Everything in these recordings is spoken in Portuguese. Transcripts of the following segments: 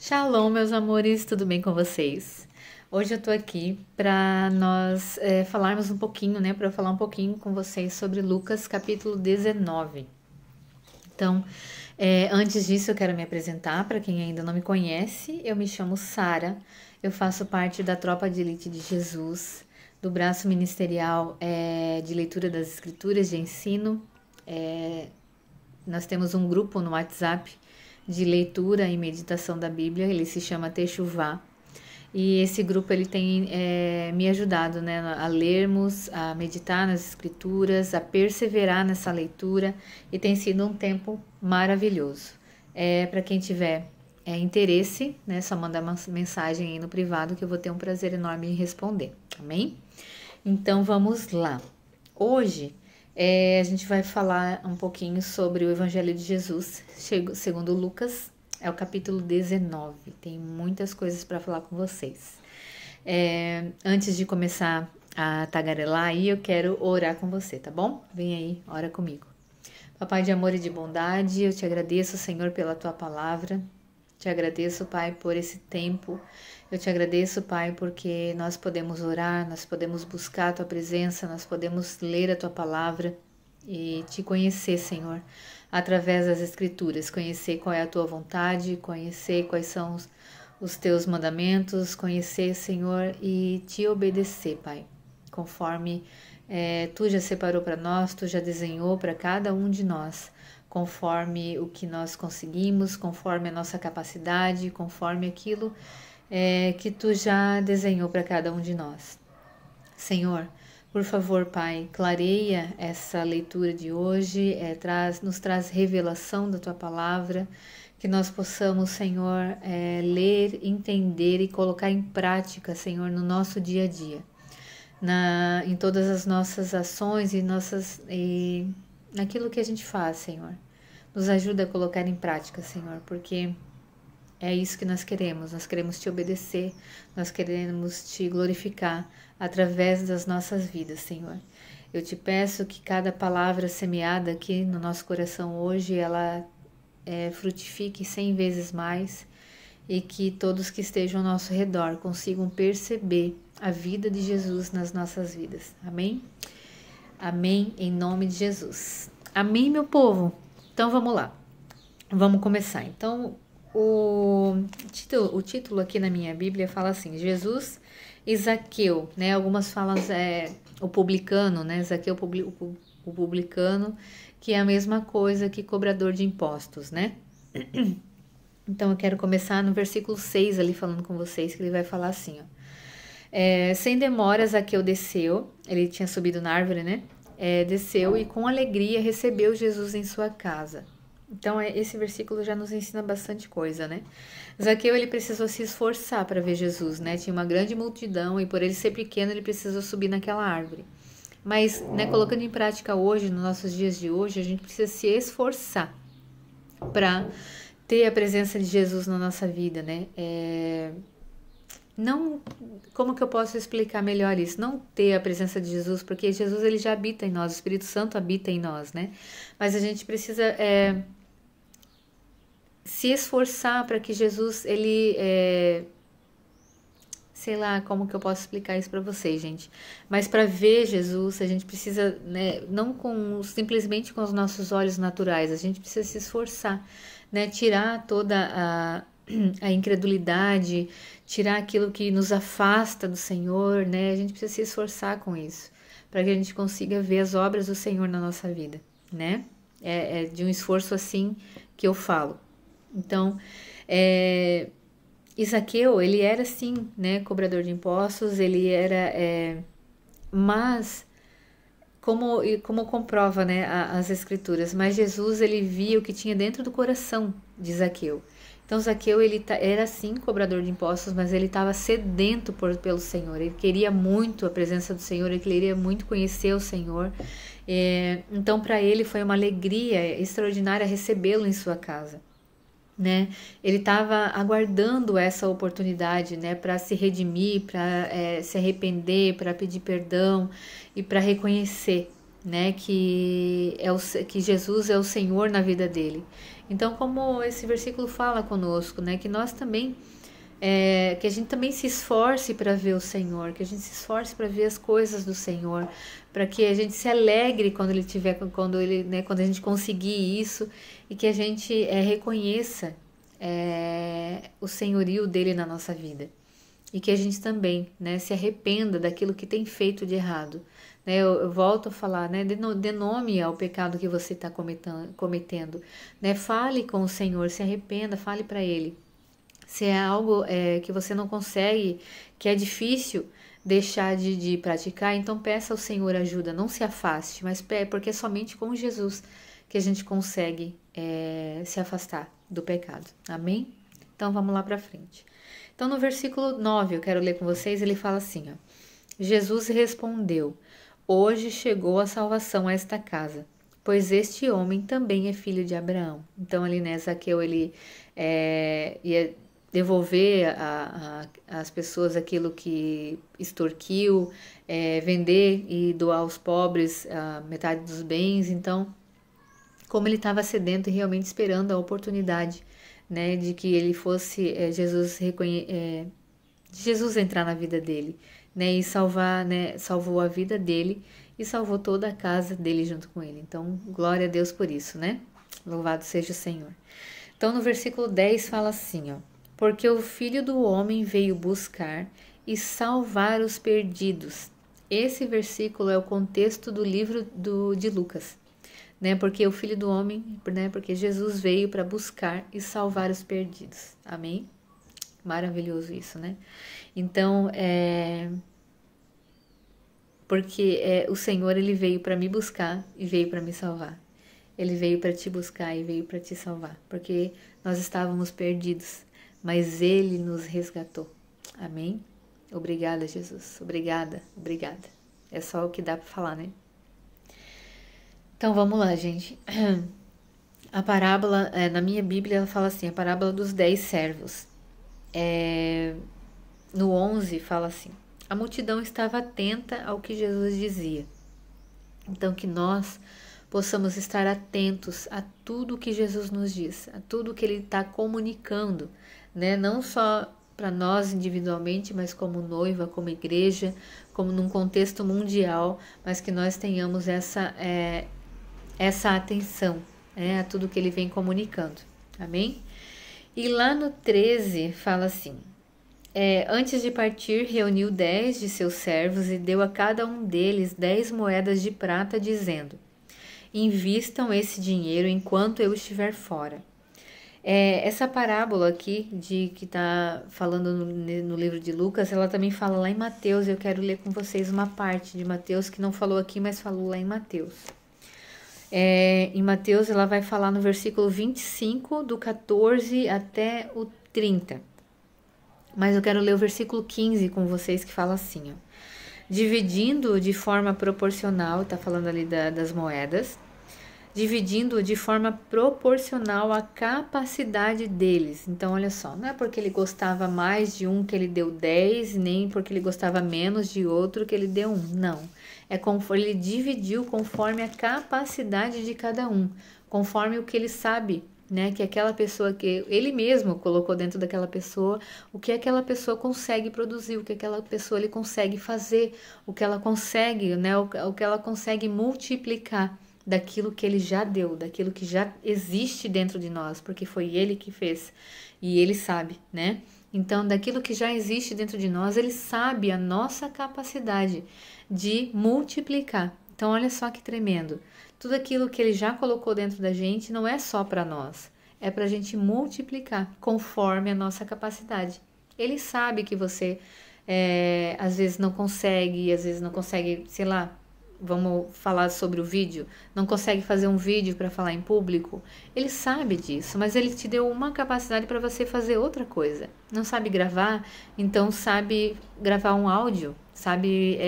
Shalom, meus amores, tudo bem com vocês? Hoje eu tô aqui para nós falarmos um pouquinho, né? Para eu falar um pouquinho com vocês sobre Lucas capítulo 19. Então, antes disso, eu quero me apresentar para quem ainda não me conhece. Eu me chamo Sara, eu faço parte da Tropa de Elite de Jesus, do braço ministerial de leitura das Escrituras, de ensino. Nós temos um grupo no WhatsApp de leitura e meditação da Bíblia, ele se chama Techuvá. E esse grupo ele tem me ajudado, né, a lermos, a meditar nas escrituras, a perseverar nessa leitura, e tem sido um tempo maravilhoso. Para quem tiver interesse, né, só mandar uma mensagem aí no privado que eu vou ter um prazer enorme em responder, amém? Então vamos lá. Hoje a gente vai falar um pouquinho sobre o Evangelho de Jesus, segundo Lucas. É o capítulo 19, tem muitas coisas para falar com vocês. Antes de começar a tagarelar aí, eu quero orar com você, tá bom? Vem aí, ora comigo. Papai de amor e de bondade, eu te agradeço, Senhor, pela tua palavra. Te agradeço, Pai, por esse tempo. Eu te agradeço, Pai, porque nós podemos orar, nós podemos buscar a tua presença, nós podemos ler a tua palavra e te conhecer, Senhor, através das Escrituras, conhecer qual é a tua vontade, conhecer quais são os teus mandamentos, conhecer, Senhor, e te obedecer, Pai, conforme tu já separou para nós, tu já desenhou para cada um de nós, conforme o que nós conseguimos, conforme a nossa capacidade, conforme aquilo que tu já desenhou para cada um de nós. Senhor, por favor, Pai, clareia essa leitura de hoje, nos traz revelação da Tua Palavra, que nós possamos, Senhor, ler, entender e colocar em prática, Senhor, no nosso dia a dia, em todas as nossas ações e naquilo que a gente faz, Senhor. Nos ajuda a colocar em prática, Senhor, porque é isso que nós queremos te obedecer, nós queremos te glorificar através das nossas vidas, Senhor. Eu te peço que cada palavra semeada aqui no nosso coração hoje, ela frutifique 100 vezes mais e que todos que estejam ao nosso redor consigam perceber a vida de Jesus nas nossas vidas. Amém? Amém, em nome de Jesus. Amém, meu povo? Então vamos lá, vamos começar. Então, o título aqui na minha Bíblia fala assim: Jesus e Zaqueu, né? Algumas falam o publicano, né? Zaqueu, o publicano, que é a mesma coisa que cobrador de impostos, né? Então eu quero começar no versículo 6 ali falando com vocês, que ele vai falar assim, ó. Sem demora, Zaqueu desceu, ele tinha subido na árvore, né? Desceu e com alegria recebeu Jesus em sua casa. Então, esse versículo já nos ensina bastante coisa, né? Zaqueu, ele precisou se esforçar para ver Jesus, né? Tinha uma grande multidão e por ele ser pequeno, ele precisou subir naquela árvore. Mas, né, colocando em prática hoje, nos nossos dias de hoje, a gente precisa se esforçar para ter a presença de Jesus na nossa vida, né? Não, como que eu posso explicar melhor isso? Não ter a presença de Jesus, porque Jesus, ele já habita em nós, o Espírito Santo habita em nós, né? Mas a gente precisa se esforçar para que Jesus, ele, sei lá como que eu posso explicar isso para vocês, gente, mas para ver Jesus, a gente precisa, né, não simplesmente com os nossos olhos naturais, a gente precisa se esforçar, né, tirar toda a incredulidade, tirar aquilo que nos afasta do Senhor, né, a gente precisa se esforçar com isso, para que a gente consiga ver as obras do Senhor na nossa vida, né, é de um esforço assim que eu falo. Então, Zaqueu, ele era sim, né, cobrador de impostos, ele era, mas como comprova, né, as escrituras, mas Jesus, ele via o que tinha dentro do coração de Zaqueu. Então, Zaqueu, ele era sim cobrador de impostos, mas ele estava sedento pelo Senhor, ele queria muito a presença do Senhor, ele queria muito conhecer o Senhor. Então, para ele foi uma alegria extraordinária recebê-lo em sua casa, né? Ele estava aguardando essa oportunidade, né, para se redimir, para se arrepender, para pedir perdão e para reconhecer, né? Que Jesus é o Senhor na vida dele. Então, como esse versículo fala conosco, né? Que nós também que a gente também se esforce para ver o Senhor, que a gente se esforce para ver as coisas do Senhor, para que a gente se alegre quando ele tiver, quando a gente conseguir isso, e que a gente reconheça o senhorio dele na nossa vida, e que a gente também, né, se arrependa daquilo que tem feito de errado. Né, eu volto a falar, né, dê nome ao pecado que você está cometendo, né, fale com o Senhor, se arrependa, fale para ele. Se é algo que você não consegue, que é difícil deixar de praticar, então peça ao Senhor ajuda, não se afaste, mas porque é somente com Jesus que a gente consegue se afastar do pecado. Amém? Então vamos lá para frente. Então no versículo 9, eu quero ler com vocês, ele fala assim, ó, Jesus respondeu, hoje chegou a salvação a esta casa, pois este homem também é filho de Abraão. Então ali, né, Zaqueu, ele ia devolver às pessoas aquilo que extorquiu, vender e doar aos pobres a metade dos bens. Então, como ele estava sedento e realmente esperando a oportunidade, né, de que ele fosse Jesus entrar na vida dele, né, e salvar, né, salvou a vida dele e salvou toda a casa dele junto com ele. Então, glória a Deus por isso, né? Louvado seja o Senhor. Então, no versículo 10 fala assim, ó, porque o Filho do Homem veio buscar e salvar os perdidos. Esse versículo é o contexto do livro de Lucas, né? Porque o Filho do Homem, né? Porque Jesus veio para buscar e salvar os perdidos. Amém? Maravilhoso isso, né? Então, porque o Senhor, ele veio para me buscar e veio para me salvar. Ele veio para te buscar e veio para te salvar, porque nós estávamos perdidos, mas ele nos resgatou. Amém? Obrigada, Jesus. Obrigada, obrigada. É só o que dá para falar, né? Então vamos lá, gente. A parábola, na minha Bíblia, ela fala assim, a parábola dos 10 servos. No 11 fala assim, a multidão estava atenta ao que Jesus dizia. Então que nós possamos estar atentos a tudo que Jesus nos diz, a tudo que ele está comunicando, né? Não só para nós individualmente, mas como noiva, como igreja, como num contexto mundial, mas que nós tenhamos essa atenção, a tudo que ele vem comunicando. Amém? E lá no 13 fala assim, antes de partir, reuniu 10 de seus servos e deu a cada um deles 10 moedas de prata, dizendo, invistam esse dinheiro enquanto eu estiver fora. Essa parábola aqui, que está falando no livro de Lucas, ela também fala lá em Mateus. Eu quero ler com vocês uma parte de Mateus que não falou aqui, mas falou lá em Mateus. Em Mateus, ela vai falar no versículo 25, do 14 até o 30. Mas eu quero ler o versículo 15 com vocês, que fala assim, ó. Dividindo de forma proporcional, está falando ali das moedas, dividindo de forma proporcional à capacidade deles. Então, olha só, não é porque ele gostava mais de um que ele deu 10, nem porque ele gostava menos de outro que ele deu 1. Não, ele dividiu conforme a capacidade de cada um, conforme o que ele sabe, né, que aquela pessoa, que ele mesmo colocou dentro daquela pessoa, o que aquela pessoa consegue produzir, o que aquela pessoa ele consegue fazer, o que ela consegue, né, o que ela consegue multiplicar daquilo que ele já deu, daquilo que já existe dentro de nós, porque foi ele que fez e ele sabe, né? Então, daquilo que já existe dentro de nós, ele sabe a nossa capacidade de multiplicar. Então, olha só que tremendo. Tudo aquilo que ele já colocou dentro da gente não é só para nós, é para a gente multiplicar conforme a nossa capacidade. Ele sabe que você às vezes não consegue, sei lá, vamos falar sobre o vídeo, não consegue fazer um vídeo para falar em público. Ele sabe disso, mas ele te deu uma capacidade para você fazer outra coisa. Não sabe gravar, então sabe gravar um áudio, sabe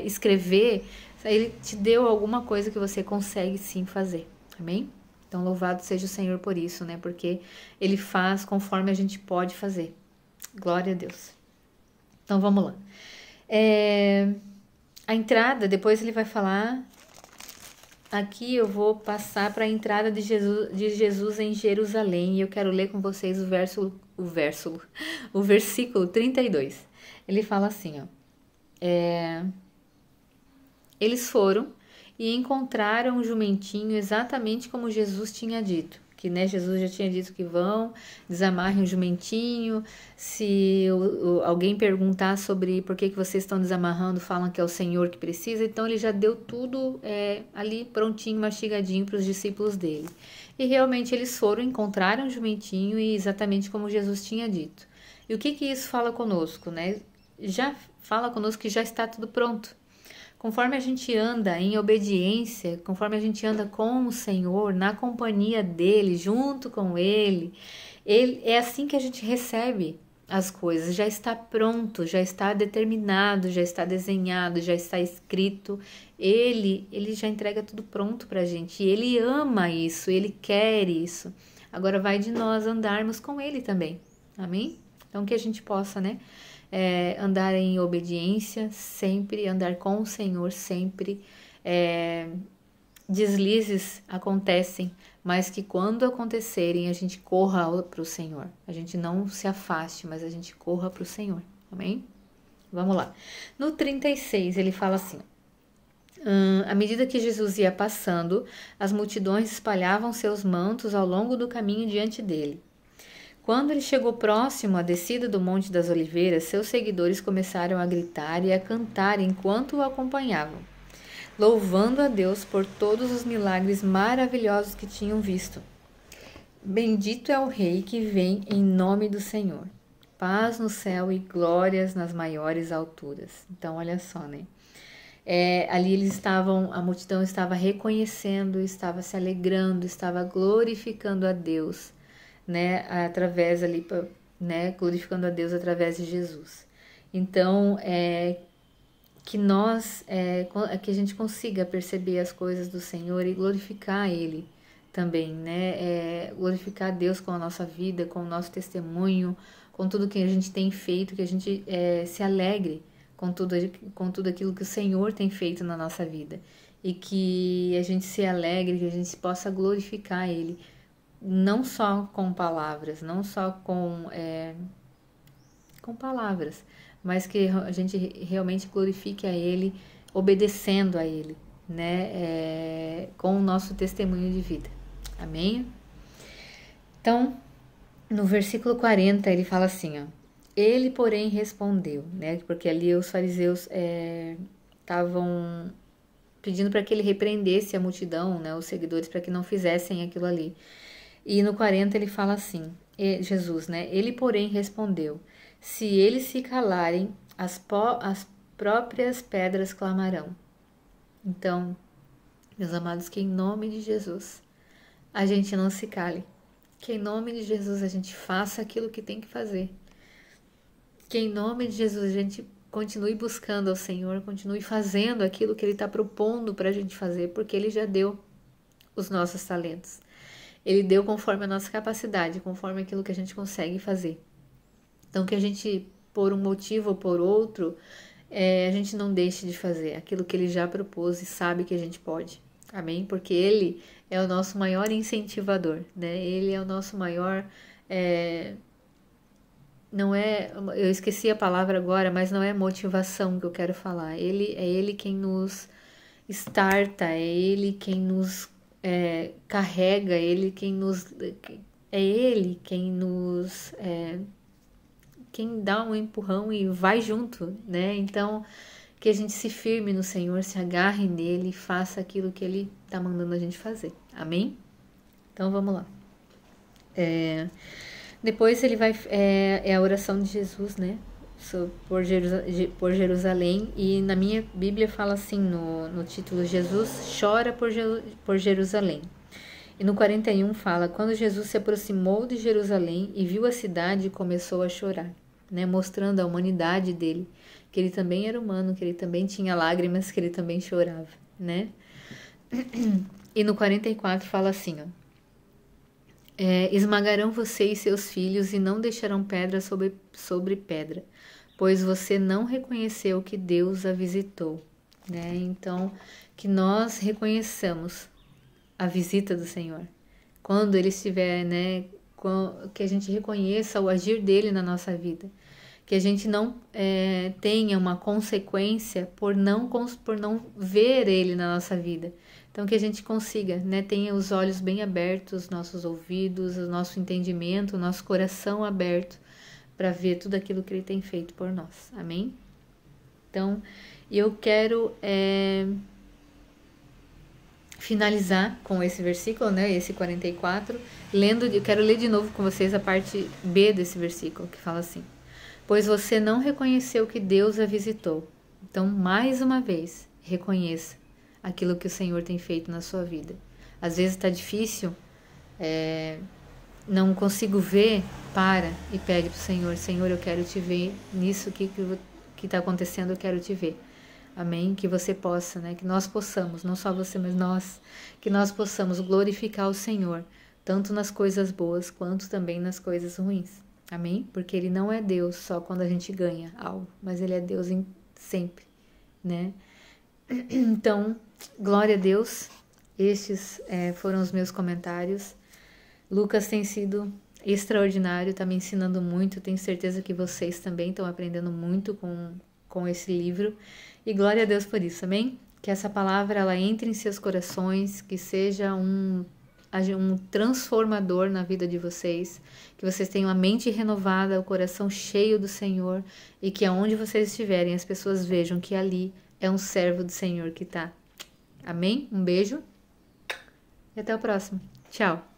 escrever. Ele te deu alguma coisa que você consegue sim fazer, amém? Então louvado seja o Senhor por isso, né? Porque ele faz conforme a gente pode fazer. Glória a Deus. Então vamos lá. A entrada, depois ele vai falar aqui eu vou passar para a entrada de Jesus em Jerusalém e eu quero ler com vocês o versículo 32. Ele fala assim, ó. Eles foram e encontraram o jumentinho exatamente como Jesus tinha dito. Que, né, Jesus já tinha dito que vão, desamarrem o jumentinho. Se alguém perguntar sobre por que vocês estão desamarrando, falam que é o Senhor que precisa. Então, ele já deu tudo ali prontinho, mastigadinho para os discípulos dele. E realmente eles foram, encontraram o jumentinho e exatamente como Jesus tinha dito. E o que isso fala conosco, né? Já fala conosco que já está tudo pronto. Conforme a gente anda em obediência, conforme a gente anda com o Senhor, na companhia dele, junto com ele, é assim que a gente recebe as coisas. Já está pronto, já está determinado, já está desenhado, já está escrito. Ele já entrega tudo pronto para a gente. E ele ama isso, ele quer isso. Agora vai de nós andarmos com ele também. Amém? Então que a gente possa, né? Andar em obediência sempre, andar com o Senhor sempre. Deslizes acontecem, mas que quando acontecerem a gente corra para o Senhor. A gente não se afaste, mas a gente corra para o Senhor. Amém? Vamos lá. No 36 ele fala assim: à medida que Jesus ia passando, as multidões espalhavam seus mantos ao longo do caminho diante dele. Quando ele chegou próximo à descida do Monte das Oliveiras, seus seguidores começaram a gritar e a cantar enquanto o acompanhavam, louvando a Deus por todos os milagres maravilhosos que tinham visto. Bendito é o Rei que vem em nome do Senhor. Paz no céu e glórias nas maiores alturas. Então, olha só, né? Ali eles estavam, a multidão estava reconhecendo, estava se alegrando, estava glorificando a Deus, né, através ali, né, glorificando a Deus através de Jesus. Então, que nós, que a gente consiga perceber as coisas do Senhor e glorificar Ele também, né, glorificar a Deus com a nossa vida, com o nosso testemunho, com tudo que a gente tem feito, que a gente se alegre com tudo aquilo que o Senhor tem feito na nossa vida e que a gente se alegre, que a gente possa glorificar Ele, não só com palavras, não só com palavras, mas que a gente realmente glorifique a Ele, obedecendo a Ele, né? Com o nosso testemunho de vida. Amém? Então, no versículo 40, ele fala assim, ó: ele, porém, respondeu, né? Porque ali os fariseus estavam pedindo para que ele repreendesse a multidão, né? Os seguidores, para que não fizessem aquilo ali. E no 40 ele fala assim, Jesus, né? Ele, porém, respondeu: se eles se calarem, as próprias pedras clamarão. Então, meus amados, que em nome de Jesus a gente não se cale. Que em nome de Jesus a gente faça aquilo que tem que fazer. Que em nome de Jesus a gente continue buscando ao Senhor, continue fazendo aquilo que Ele está propondo para a gente fazer, porque Ele já deu os nossos talentos. Ele deu conforme a nossa capacidade, conforme aquilo que a gente consegue fazer. Então, que a gente, por um motivo ou por outro, a gente não deixe de fazer aquilo que Ele já propôs e sabe que a gente pode. Amém? Porque Ele é o nosso maior incentivador, né? Ele é o nosso maior... não é... Eu esqueci a palavra agora, mas não é motivação que eu quero falar. É Ele quem nos starta, é Ele quem nos... carrega, Ele quem nos quem dá um empurrão e vai junto, né? Então, que a gente se firme no Senhor, se agarre nele e faça aquilo que Ele está mandando a gente fazer. Amém? Então, vamos lá. Depois ele vai... a oração de Jesus, né? Por Jerusalém, e na minha Bíblia fala assim no título: Jesus chora por Jerusalém. E no 41 fala: quando Jesus se aproximou de Jerusalém e viu a cidade, começou a chorar, né? Mostrando a humanidade dele, que ele também era humano, que ele também tinha lágrimas, que ele também chorava, né? E no 44 fala assim, ó: esmagarão você e seus filhos e não deixarão pedra sobre pedra, pois você não reconheceu que Deus a visitou, né? Então, que nós reconheçamos a visita do Senhor. Quando Ele estiver, né, que a gente reconheça o agir dele na nossa vida. Que a gente não tenha uma consequência por não ver Ele na nossa vida. Então, que a gente consiga, né, tenha os olhos bem abertos, nossos ouvidos, o nosso entendimento, o nosso coração aberto para ver tudo aquilo que Ele tem feito por nós. Amém? Então, eu quero finalizar com esse versículo, né, esse 44, eu quero ler de novo com vocês a parte B desse versículo, que fala assim: pois você não reconheceu que Deus a visitou. Então, mais uma vez, reconheça aquilo que o Senhor tem feito na sua vida. Às vezes está difícil, não consigo ver, para e pede para o Senhor: Senhor, eu quero te ver nisso que está acontecendo, eu quero te ver. Amém? Que você possa, né? Que nós possamos, não só você, mas nós, que nós possamos glorificar o Senhor, tanto nas coisas boas, quanto também nas coisas ruins. Amém? Porque Ele não é Deus só quando a gente ganha algo, mas Ele é Deus sempre, né? Então, glória a Deus. Estes foram os meus comentários. Lucas tem sido extraordinário, está me ensinando muito. Tenho certeza que vocês também estão aprendendo muito com esse livro. E glória a Deus por isso, amém? Que essa palavra ela entre em seus corações, que seja um transformador na vida de vocês, que vocês tenham a mente renovada, o coração cheio do Senhor, e que aonde vocês estiverem as pessoas vejam que ali é um servo do Senhor que está. Amém? Um beijo e até o próximo. Tchau!